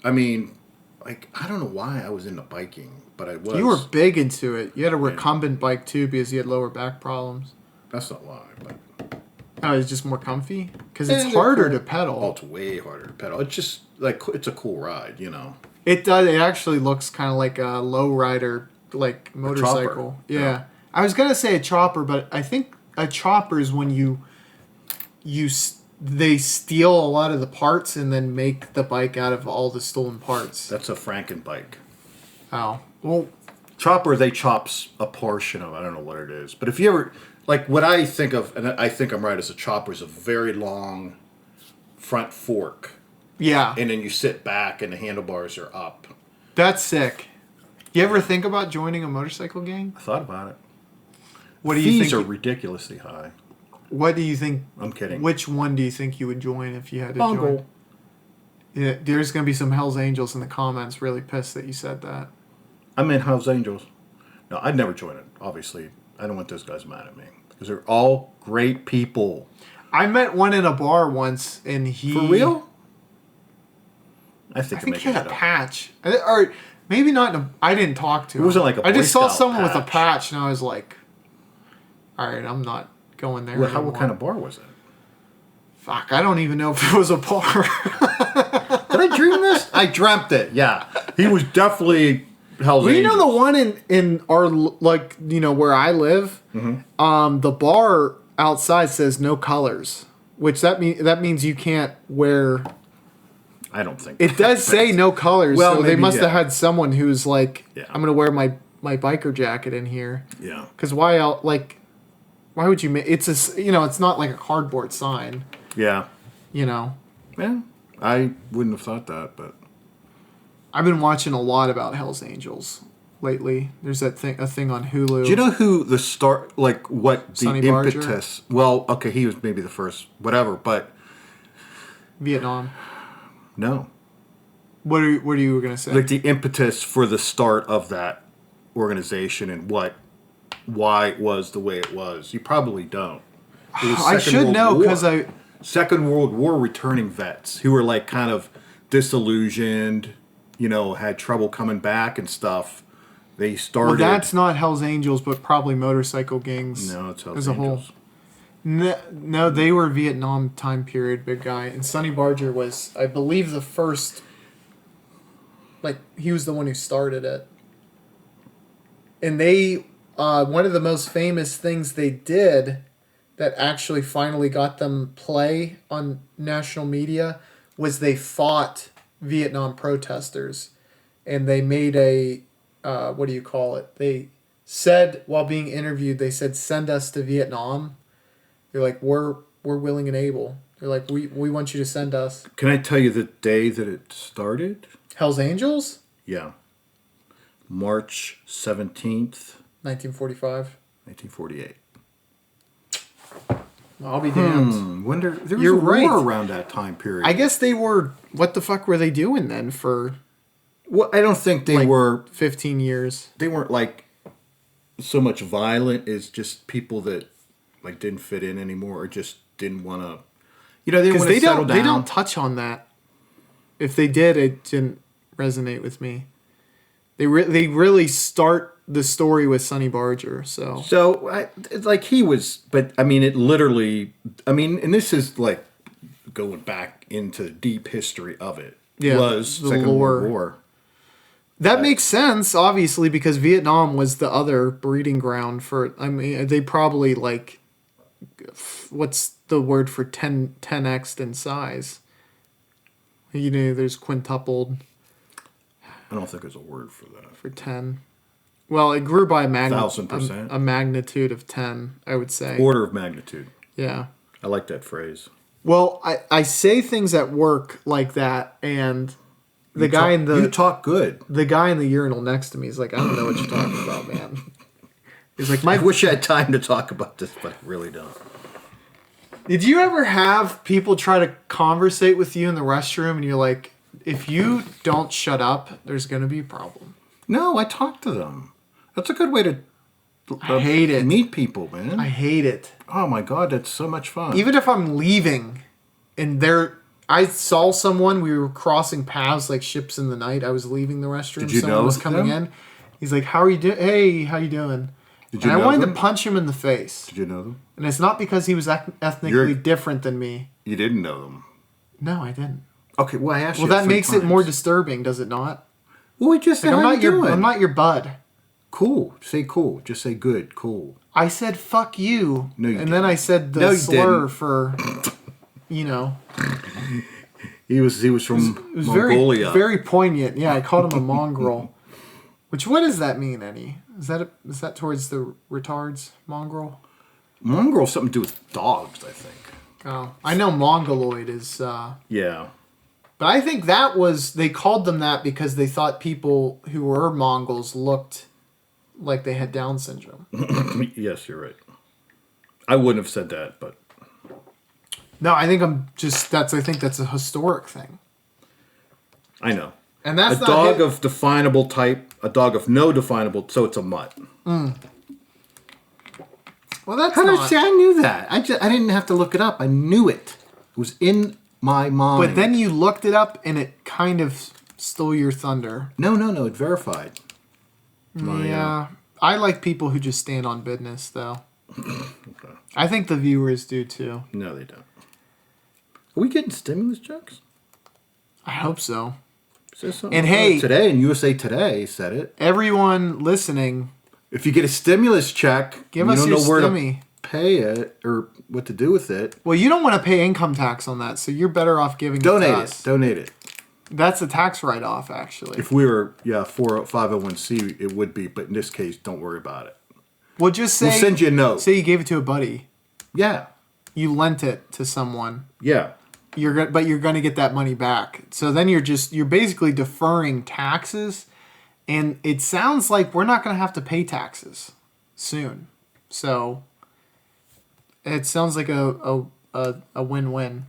I mean, like, I don't know why I was into biking, but I was. You were big into it. You had a recumbent bike too because you had lower back problems. That's not why, but. Oh, it's just more comfy? Because it's harder to pedal. Oh, it's way harder to pedal. It's just, like, it's a cool ride, It does. It actually looks kind of like a lowrider, like, motorcycle. Yeah. I was going to say a chopper, but I think a chopper is when they steal a lot of the parts and then make the bike out of all the stolen parts. That's a Frankenbike. Oh. Well, chopper, they chops a portion of, I don't know what it is. But if you ever, like, what I think of, and I think I'm right, as a chopper is a very long front fork. Yeah. And then you sit back and the handlebars are up. That's sick. You ever think about joining a motorcycle gang? I thought about it. What do you think? Fees are ridiculously high. What do you think? I'm kidding. Which one do you think you would join if you had to join? Yeah, there's going to be some Hells Angels in the comments really pissed that you said that. I'm in Hells Angels. No, I'd never join it, obviously. I don't want those guys mad at me. Because they're all great people. I met one in a bar once, and he... For real? I think he had a patch. Or maybe not. I didn't talk to him. It wasn't like a I just saw someone patch. with a patch, and I was like, all right, I'm not going there anymore. What kind of bar was it? Fuck, I don't even know if it was a bar. Did I dream this? I dreamt it, yeah. He was definitely Hell's Angels. You know the one in our, like, where I live? Mm-hmm. The bar outside says no colors, which that means you can't wear... I don't think it does say no colors. Well, so maybe, they must have had someone who's like, yeah. I'm gonna wear my biker jacket in here. Yeah. Because why would you make it's it's not like a cardboard sign. Yeah. Yeah, I wouldn't have thought that, but I've been watching a lot about Hells Angels lately. There's a thing on Hulu. Do you know who the what the Sonny Barger? impetus? Well, okay, he was maybe the first, whatever, but Vietnam. No. What are you going to say? Like the impetus for the start of that organization and why it was the way it was. You probably don't. I should know because Second World War returning vets who were like kind of disillusioned, had trouble coming back and stuff. They started. Well, that's not Hells Angels, but probably motorcycle gangs. No, it's Hells as a Angels. Whole. No, they were Vietnam time period big guy, and Sonny Barger was, I believe, the first. Like, he was the one who started it, and they one of the most famous things they did that actually finally got them play on national media was they fought Vietnam protesters, and they made a what do you call it? They said while being interviewed, they said, "Send us to Vietnam." They're like, we're willing and able. They're like, we want you to send us. Can I tell you the day that it started? Hells Angels? Yeah. March 17th. 1945. 1948. I'll be damned. Wonder there was You're a war right. around that time period. I guess they were... What the fuck were they doing then for... Well, I don't think they were... 15 years. They weren't like so much violent as just people that like didn't fit in anymore or just didn't want to... they didn't want to settle down. They don't touch on that. If they did, it didn't resonate with me. They really start the story with Sonny Barger, so... So, he was... But, it literally... and this is, like, going back into the deep history of it. Yeah, was the Second lore. World War. That makes sense, obviously, because Vietnam was the other breeding ground for... they probably, like... What's the word for 10x'd in size? There's quintupled... I don't think there's a word for that. For 10. Well, it grew by 1,000%. A magnitude of 10, I would say. Order of magnitude. Yeah. I like that phrase. Well, I say things at work like that, and the guy in the... You talk good. The guy in the urinal next to me is like, I don't know what you're talking about, man. He's like, I wish I had time to talk about this, but I really don't. Did you ever have people try to conversate with you in the restroom, and you're like, if you don't shut up, there's going to be a problem? No, I talk to them. That's a good way to I hate it. meet people, man. I hate it. Oh my God, that's so much fun. Even if I'm leaving and they're I saw someone. We were crossing paths like ships in the night. I was leaving the restroom. Did you Someone know was coming them? in. He's like, "How are you doing? Hey, how you doing?" Did And you I know wanted them? to punch him in the face. Did you know them? And it's not because he was ethnically different than me. You didn't know them. No, I didn't. Okay, well, I asked Well, you that 3 makes times. it more disturbing, does it not? Well, we just said, Like, how you doing? I'm not your bud. Cool. Say cool. Just say good. Cool. I said "fuck you," No, you and then I said the No, you slur didn't. for, you know, He was from it was Mongolia. very poignant. Yeah, I called him a mongrel. Which what does that mean, Eddie? Is that towards the retards, mongrel? Mongrel something to do with dogs, I think. Oh, I know mongoloid is. Yeah. But I think that was they called them that because they thought people who were Mongols looked like they had Down syndrome. Yes, you're right. I wouldn't have said that, but No, I think I think that's a historic thing. I know. And that's a not dog hit- of definable type, a dog of no definable, so it's a mutt. Well, that's How did not. I say I knew that? I didn't have to look it up. I knew it. It was in my mind. But then you looked it up and it kind of stole your thunder. No, it verified. Yeah. I like people who just stand on business, though. Okay. I think the viewers do, too. No, they don't. Are we getting stimulus checks? I hope so. Says something And about hey- it today in USA Today said it. Everyone listening, If you get a stimulus check, give and us you your don't know where stimmy. to pay it or what to do with it. Well, you don't want to pay income tax on that, so you're better off giving Donate it to it. us. Donate it. That's a tax write-off, actually. If we were 501c, it would be, but in this case, don't worry about it. Well, just say We'll send you a note. say you gave it to a buddy. Yeah, You lent it to someone. yeah. But you're going to get that money back. So then you're basically deferring taxes, and it sounds like we're not going to have to pay taxes soon. So it sounds like a win-win.